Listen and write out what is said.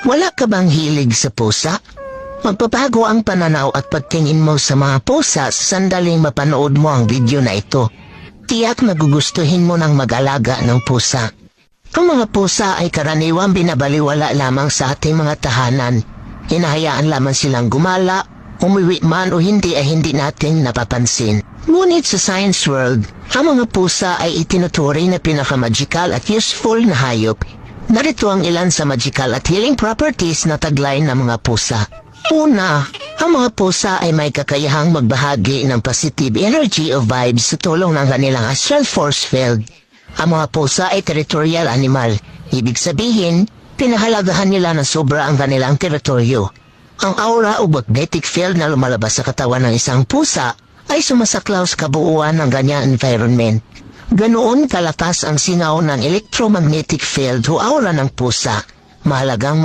Wala ka bang hilig sa pusa? Magpapago ang pananaw at pagtingin mo sa mga pusa sa sandaling mapanood mo ang video na ito. Tiyak nagugustuhin mo ng mag-alaga ng pusa. Ang mga pusa ay karaniwang binabaliwala lamang sa ating mga tahanan. Hinahayaan lamang silang gumala, umuwi man o hindi ay hindi natin napapansin. Ngunit sa science world, ang mga pusa ay itinuturing na pinaka-magical at useful na hayop. Narito ang ilan sa magical at healing properties na taglay ng mga pusa. Una, ang mga pusa ay may kakayahang magbahagi ng positive energy o vibes sa tulong ng kanilang astral force field. Ang mga pusa ay territorial animal. Ibig sabihin, pinahalagahan nila na sobra ang kanilang teritoryo. Ang aura o magnetic field na lumalabas sa katawan ng isang pusa ay sumasaklaw sa kabuuan ng ganyang environment. Ganoon kalakas ang singaw ng electromagnetic field o aura ng pusa. Mahalagang